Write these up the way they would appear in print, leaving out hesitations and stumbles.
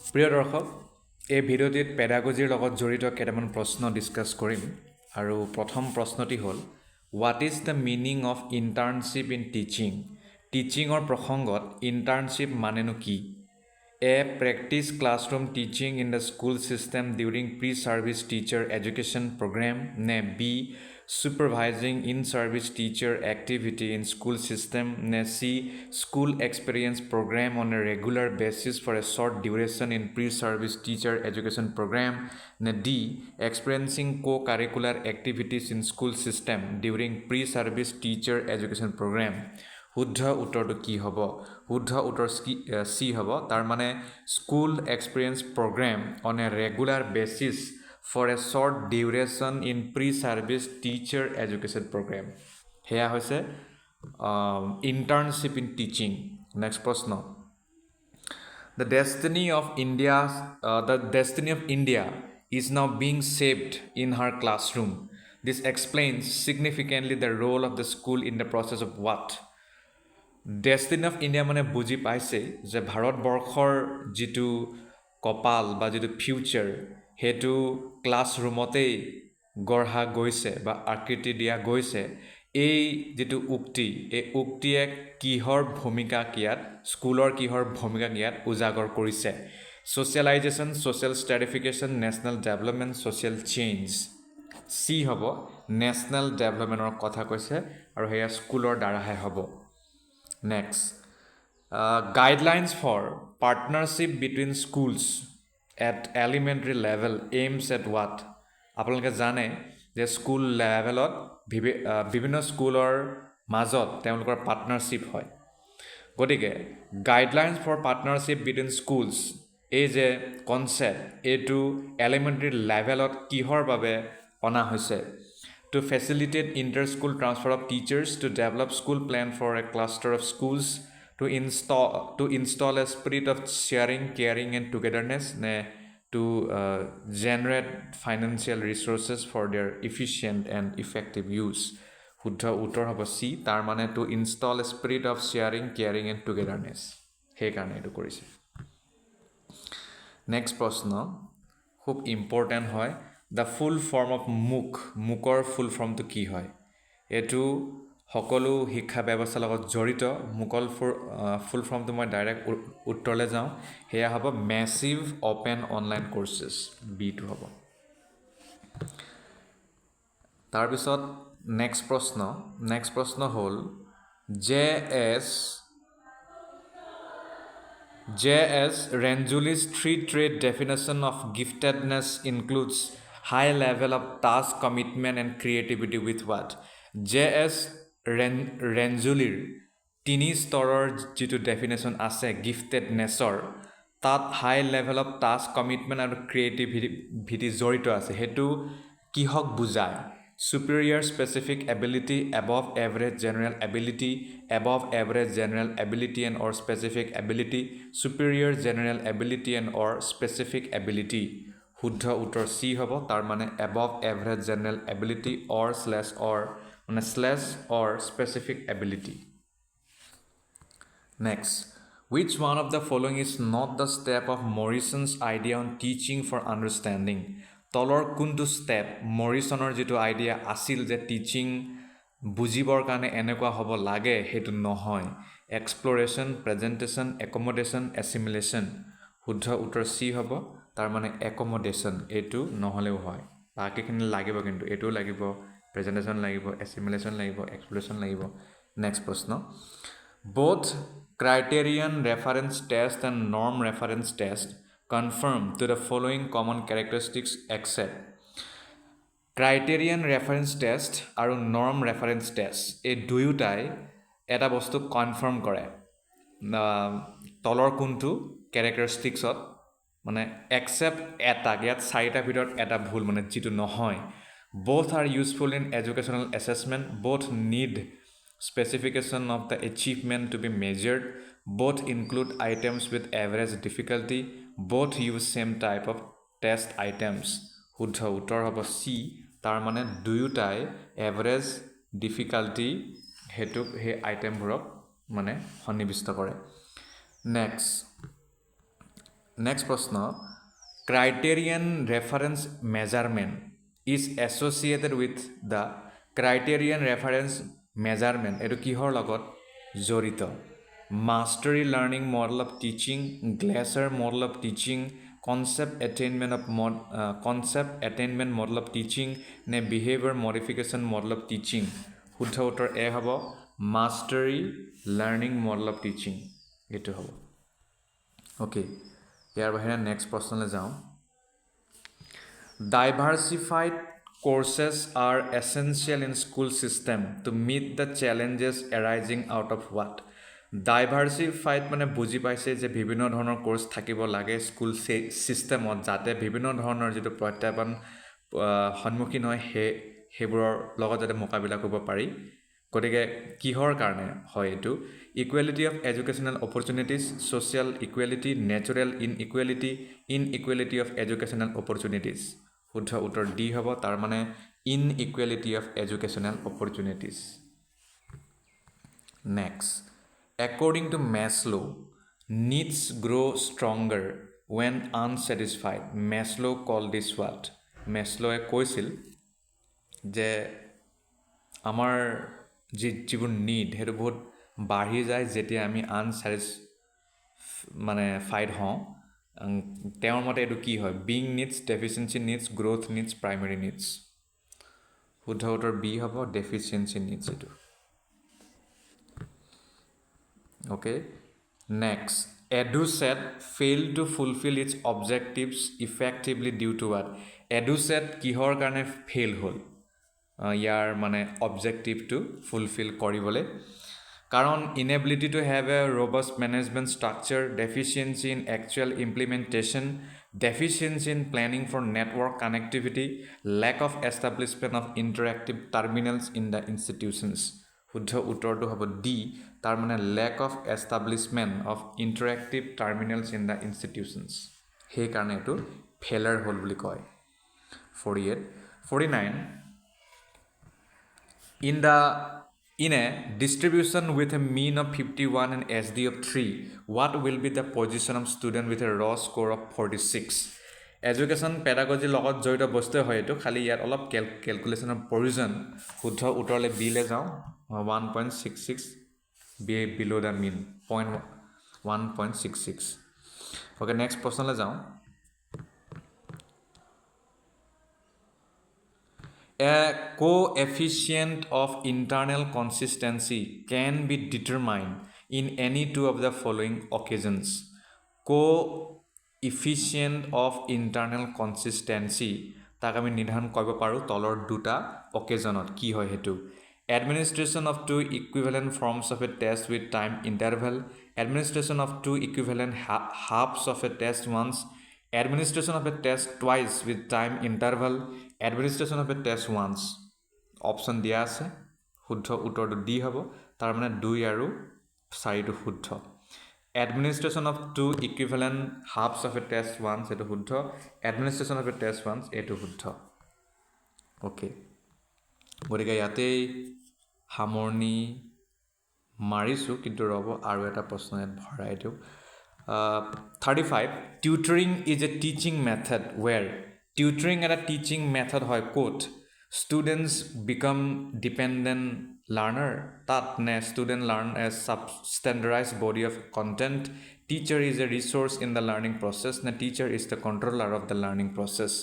প্ৰিয় দৰ্শক, এই ভিডিঅ'টিত পেডাগজিৰ লগত জড়িত কেইটামান প্ৰশ্ন ডিছকাছ কৰিম আৰু প্ৰথম প্ৰশ্নটি হ'ল what is the meaning of internship in teaching? টিচিঙৰ প্ৰসংগত ইণ্টাৰ্ণশ্বিপ মানেনো কি? A practice classroom teaching in the school system during pre service teacher education programme, নে B supervising in-service teacher activity in school system, ne C school experience program on a regular basis for a short duration in pre-service teacher education program, ne D experiencing co-curricular activities in school system during pre-service teacher education program. শুদ্ধ উত্তৰটো কি হ'ব? শুদ্ধ উত্তৰ C হ'ব। তাৰ মানে school experience programme on a regular basis for a short duration in pre-service teacher education program. Here hoise internship in teaching. Next प्रश्न. The destiny of India is now being shaped in her classroom. This explains significantly the role of the school in the process of what? Destiny of India মানে বুজি পাইছে যে ভাৰতবৰ্ষৰ যিটো কপাল বা যিটো ফিউচাৰ হেতু ক্লাছৰুমতেই গঢ়া গৈছে বা আকৃতি দিয়া গৈছে। এই যিটো উক্তি, এই উক্তিয়ে কিহৰ ভূমিকা কিয়াত, স্কুলৰ কিহৰ ভূমিকা কিয়াত উজাগৰ কৰিছে? Socialisation, social stratification, national development, social change. C হ'ব, নেশ্যনেল ডেভেলপমেণ্টৰ কথা কৈছে আৰু সেয়া স্কুলৰ দ্বাৰাহে হ'ব। Next, guidelines for partnership between schools at elementary level aims at what? আপোনালোকে জানে যে স্কুল লেভেলত বিভিন্ন স্কুলৰ মাজত তেওঁলোকৰ পাৰ্টনাৰশ্বিপ হয়। গতিকে guidelines for partnership between schools, এই যে কনচেপ্ট, এইটো এলিমেণ্টাৰী লেভেলত কিহৰ বাবে অনা হৈছে? To facilitate inter-school transfer of teachers, to develop school plan for a cluster of schools, to install a spirit of sharing, caring and togetherness, to generate financial resources for their efficient and effective use. শুদ্ধ উত্তৰ হ'ব C, তাৰ মানে to install a spirit of sharing, caring and togetherness, সেইকাৰণে এইটো কৰিছে। Next প্ৰশ্ন খুব ইম্পৰ্টেণ্ট হয়। দ্য ফুল ফৰ্ম অফ মুকৰ ফুল ফৰ্মটো কি হয়? এইটো সকলো শিক্ষা ব্যৱস্থাৰ লগত জড়িত। মুকল ফুল ফৰ্মটো মই ডাইৰেক্ট উত্তৰলৈ যাওঁ, সেয়া হ'ব মেছিভ অ'পেন অনলাইন কৰ্চেছ, বিটো হ'ব। তাৰপিছত নেক্সট প্ৰশ্ন হ'ল J.S. Ranjuli's three-trait definition of giftedness includes high level of task commitment and creativity with what? J.S. Ranjuliৰ তিনি স্তৰৰ যিটো ডেফিনেশ্যন আছে গিফটেডনেছৰ, তাত হাই লেভেল অফ টাস্ক কমিটমেণ্ট আৰু ক্ৰিয়েটিভিটি জড়িত আছে। সেইটো কিহক বুজায়? Superior specific ability, above average general ability, above average general ability and or specific ability, superior general ability and or specific ability. শুদ্ধ উত্তৰ চি হ'ব, তাৰ মানে above average general ability or specific ability. Next, which one of the following is not the step of Morrison's idea on teaching for understanding? তলৰ কোনটো step মৰিছনৰ যিটো idea আছিল যে টিচিং বুজিবৰ কাৰণে এনেকুৱা হ'ব লাগে সেইটো নহয়? Exploration, presentation, accommodation, assimilation. শুদ্ধ উত্তৰ চি হ'ব, তাৰ মানে একমডেশ্যন। এইটো নহ'লেও হয়, বাকীখিনি লাগিব, কিন্তু এইটোও লাগিব, প্ৰেজেণ্টেশ্যন লাগিব, এছিমিলেশ্যন লাগিব, এক্সপ্ল'ৰেশ্যন লাগিব। নেক্সট প্ৰশ্ন, both criterion reference test and norm reference test conform to the following common characteristics except. Criterion reference test আৰু norm reference test এই দুয়োটাই এটা বস্তু কনফাৰ্ম কৰে। তলৰ কোনটো কেৰেক্টাৰিষ্টিক্সত মানে এক্সেপ্ট এটা, ইয়াত চাৰিটাৰ ভিতৰত এটা ভুল, মানে যিটো নহয়। both are useful in educational assessment, both need specification of the achievement to be measured, both include items with average difficulty, both use same type of test items. শুদ্ধ উত্তৰ হ'ব চি, তাৰ মানে দুয়োটাই এভাৰেজ ডিফিকাল্টি হেতুক সেই আইটেমবোৰক মানে সন্নিৱিষ্ট কৰে। নেক্সট প্ৰশ্ন criterion reference measurement is associated with the criterion reference measurement এইটো কিহৰ লগত জড়িত mastery learning model of teaching Glaser model of teaching concept attainment model of teaching নে behaviour modification model of teaching শুদ্ধ উত্তৰ এ হ'ব mastery learning model of teaching এইটো হ'ব অ'কে ইয়াৰ বাহিৰে নেক্সট প্ৰশ্নলৈ যাওঁ ডাইভাৰ্চিফাইড courses are essential in school system to meet the challenges arising out of what ডাইভাৰ্চিফাইড মানে বুজি পাইছে যে বিভিন্ন ধৰণৰ কোৰ্চ থাকিব লাগে স্কুল ছিষ্টেমত যাতে বিভিন্ন ধৰণৰ যিটো প্ৰত্যাহ্বান সন্মুখীন হয় সেইবোৰৰ লগত যাতে মোকাবিলা কৰিব পাৰি গতিকে কিহৰ কাৰণে হয় এইটো equality of educational opportunities social equality natural inequality of educational opportunities শুদ্ধ উত্তৰ ডি হ'ব তাৰ মানে inequality of educational opportunities next According to Maslow, needs grow stronger when unsatisfied. Maslow called this what? Maslow কৈছিল যে আমাৰ যিবোৰ নিড সেইটো বহুত বাঢ়ি যায় যেতিয়া আমি ফাইড হওঁ তেওঁৰ মতে এইটো কি হয় being needs deficiency needs growth needs primary needs শুদ্ধ উত্তৰ বি হ'ব ডেফিচিয়েঞ্চি নিডছ এইটো Okay. Next, EduSet failed to fulfill its objectives effectively due to what? EduSet কিহৰ কাৰণে ফেইল হ'ল ইয়াৰ মানে অবজেক্টিভটো ফুলফিল কৰিবলৈ কাৰণ inability to have a robust management structure, deficiency in actual implementation, deficiency in planning for network connectivity, lack of establishment of interactive terminals in the institutions. শুদ্ধ উত্তৰটো হ'ব D তাৰ মানে lack of establishment of interactive terminals in the institutions সেইকাৰণে এইটো failure হ'ল বুলি কয় 49 in a distribution with a mean of 51 and SD of 3 what will be the position of student with a raw score of 46 education pedagogy লগত জড়িত বস্তুৱে হয় এইটো খালি ইয়াত অলপ কেলকুলেশ্যনৰ প্ৰয়োজন শুদ্ধ উত্তৰলৈ বিলৈ যাওঁ 1.66 be below the mean 1.66 okay next প্ৰশ্নলৈ যাওঁ a coefficient of internal consistency can be determined in any two of the following occasions coefficient of internal consistency তাক আমি নিৰ্ধাৰণ কৰিব পাৰোঁ তলৰ দুটা অকেজনত কি হয় হেতু administration of two equivalent forms of a test with time interval administration of two equivalent halves of a test once administration of a test twice with time interval administration of a test once option দিয়া আছে শুদ্ধ উত্তৰটো D হ'ব তাৰ মানে 2 আৰু 4 টো শুদ্ধ administration of two equivalent halves of a test once এটো শুদ্ধ administration of a test once এটো শুদ্ধ ওকে গতিকে ইয়াতেই সামৰণি মাৰিছোঁ কিন্তু ৰ'ব আৰু এটা প্ৰশ্ন ইয়াত ভৰাই দিওঁ 35 tutoring is a teaching method where tutoring এটা teaching method হয় ক'ত students become dependent learner তাত নে student learn as standardized body of content teacher is a resource in the learning process নে teacher is the controller of the learning process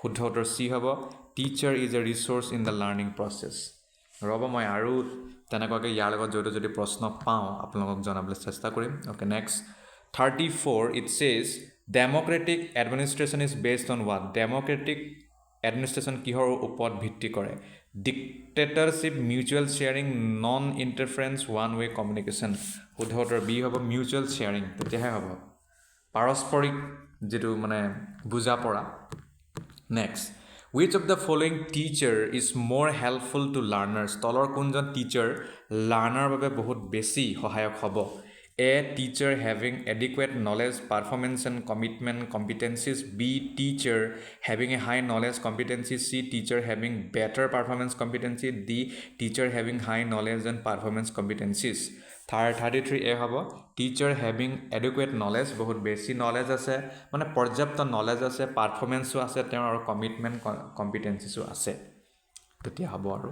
শুদ্ধ উত্তৰ C হ'ব teacher is a resource in the learning process ৰ'ব মই আৰু তেনেকুৱাকৈ ইয়াৰ লগত জড়িত যদি প্ৰশ্ন পাওঁ আপোনালোকক জনাবলৈ চেষ্টা কৰিম okay next 34 it says democratic administration is based on what democratic administration কিহৰ ওপৰত ভিত্তি কৰে dictatorship mutual sharing non interference one way communication শুদ্ধ উত্তৰ বি হ'ব mutual sharing তেতিয়াহে হ'ব পাৰস্পৰিক যেটো মানে বুজা পৰা next which of the following teacher is more helpful to learners তলৰ কোনজন টিচাৰ লাৰ্ণাৰ বাবে বহুত বেছি সহায়ক হ'ব A teacher having adequate knowledge performance and commitment competencies B teacher having a high knowledge competency C teacher having better performance competency D teacher having high knowledge and performance competencies 33A হ'ব teacher having এডুকুৱেট knowledge বহুত বেছি knowledge আছে মানে পৰ্যাপ্ত knowledge আছে পাৰফৰ্মেঞ্চো আছে তেওঁৰ আৰু কমিটমেণ্ট কম্পিটেঞ্চিছো আছে তেতিয়া হ'ব আৰু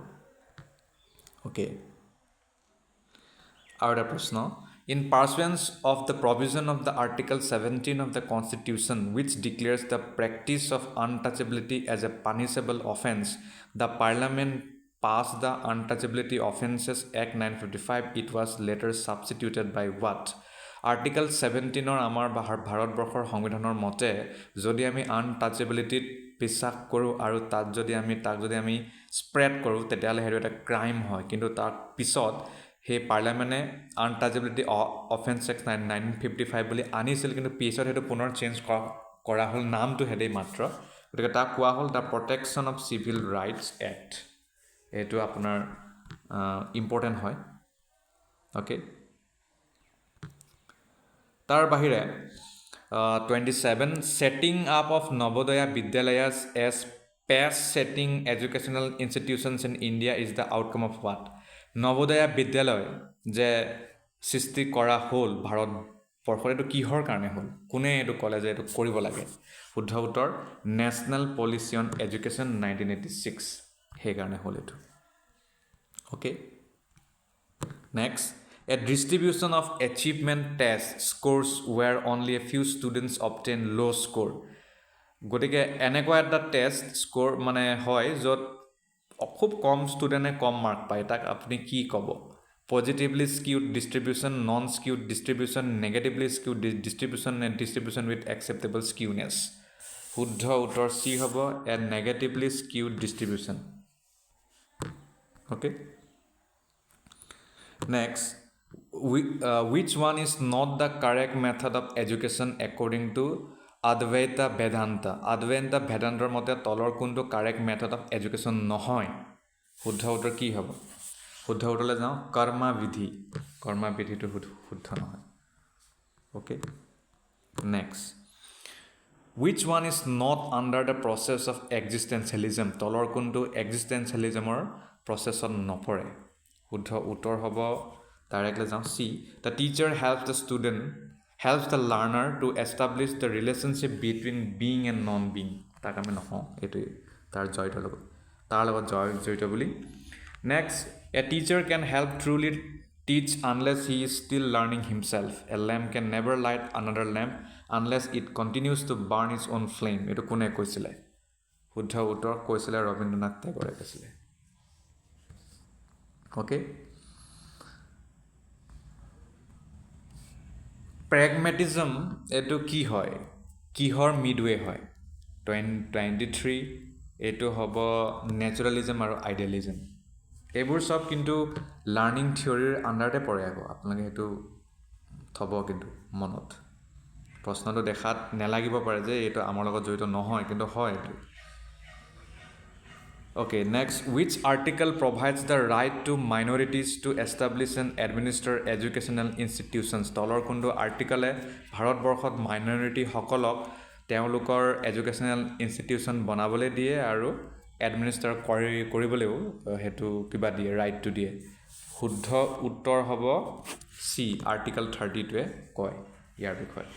অ'কে আৰু এটা প্ৰশ্ন In pursuance of the provision of the Article 17 of the Constitution, which declares the practice of untouchability as a punishable offence, the Parliament passed the Untouchability Offences Act 1955. It was later substituted by what? Article 17 আমাৰ ভাৰতবৰ্ষৰ সংবিধানৰ মতে যদি আমি আনটাচেবিলিটিত বিশ্বাস কৰোঁ আৰু তাক যদি আমি স্প্ৰেড কৰোঁ তেতিয়াহ'লে সেইটো এটা ক্ৰাইম হয় কিন্তু তাৰ পিছত সেই পাৰ্লিয়ামেণ্টে আনটাচেবিলিটি অফেন্স এক্ট 1955 বুলি আনিছিল কিন্তু পিছত সেইটো পুনৰ চেঞ্জ কৰা হ'ল নামটো হেৰি মাত্ৰ গতিকে তাক কোৱা হ'ল the protection of civil rights act এইটো আপোনাৰ ইম্পৰ্টেণ্ট হয় অ'কে তাৰ বাহিৰে 27 setting up of Navodaya Vidyalayas as pace setting educational institutions in India is the outcome of what Navodaya Vidyalaya যে সৃষ্টি কৰা হ'ল ভাৰতবৰ্ষত এইটো কিহৰ কাৰণে হ'ল কোনে এইটো ক'লে যে এইটো কৰিব লাগে শুদ্ধ উত্তৰ নেশ্যনেল পলিচি অন এডুকেশ্যন 1986 সেইকাৰণে হ'ল এইটো okay next A distribution of achievement test scores where only a few students obtain low score গতিকে এনেকুৱা এটা টেষ্ট স্ক'ৰ মানে হয় য'ত খুব কম ষ্টুডেণ্টে কম মাৰ্ক পায় তাক আপুনি কি ক'ব positively skewed distribution non skewed distribution negatively skewed distribution নে ডিষ্ট্ৰিবিউশ্যন উইথ একচেপ্টেবল স্কিউনেছ শুদ্ধ উত্তৰ চি হ'ব a negatively skewed distribution okay next which one is not the correct method of education according to Advaita Vedanta Advaita Vedantar মতে তলৰ কোনটো correct method of education নহয় শুদ্ধ উত্তৰ কি হ'ব শুদ্ধ উত্তৰলৈ যাওঁ কৰ্মাবিধিটো শুদ্ধ নহয় okay next which one is not under the process of existentialism তলৰ কোনটো existentialismৰ প্ৰচেছত নপৰে শুদ্ধ উত্তৰ হ'ব directly যাওঁ C the teacher helps the learner to establish the relationship between being and non-being তাক আমি নহওঁ এইটোৱে তাৰ লগত জড়িত বুলি next a teacher can help truly teach unless he is still learning himself a lamp can never light another lamp unless it continues to burn its own flame এইটো কোনে কৈছিলে শুদ্ধ উত্তৰ কৈছিলে ৰবীন্দ্ৰনাথ টেগৰে কৈছিলে অ'কে প্ৰেগমেটিজম এইটো কি হয় কিহৰ মিডৱে হয় 23 এইটো হ'ব নেচাৰেলিজম আৰু আইডিয়েলিজম এইবোৰ চব কিন্তু লাৰ্ণিং থিয়ৰীৰ আণ্ডাৰতে পৰে আকৌ আপোনালোকে সেইটো থ'ব কিন্তু মনত প্ৰশ্নটো দেখাত নেলাগিব পাৰে যে এইটো আমাৰ লগত জড়িত নহয় কিন্তু হয় এইটো Okay, next, which article provides the right to minorities to establish and administer educational institutions? তলৰ কোনটো আৰ্টিকলে ভাৰতবৰ্ষত মাইনৰিটি সকলক তেওঁলোকৰ এডুকেশ্যনেল ইনষ্টিটিউশ্যন বনাবলৈ দিয়ে আৰু এডমিনিষ্টাৰ কৰিবলৈও সেইটো কিবা দিয়ে ৰাইটটো দিয়ে শুদ্ধ উত্তৰ হ'ব চি আৰ্টিকল 30টোৱে কয় ইয়াৰ বিষয়ে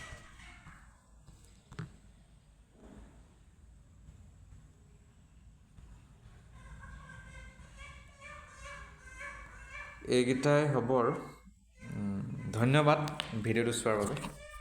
এইকেইটাই হ'ব আৰু ধন্যবাদ ভিডিঅ'টো চোৱাৰ বাবে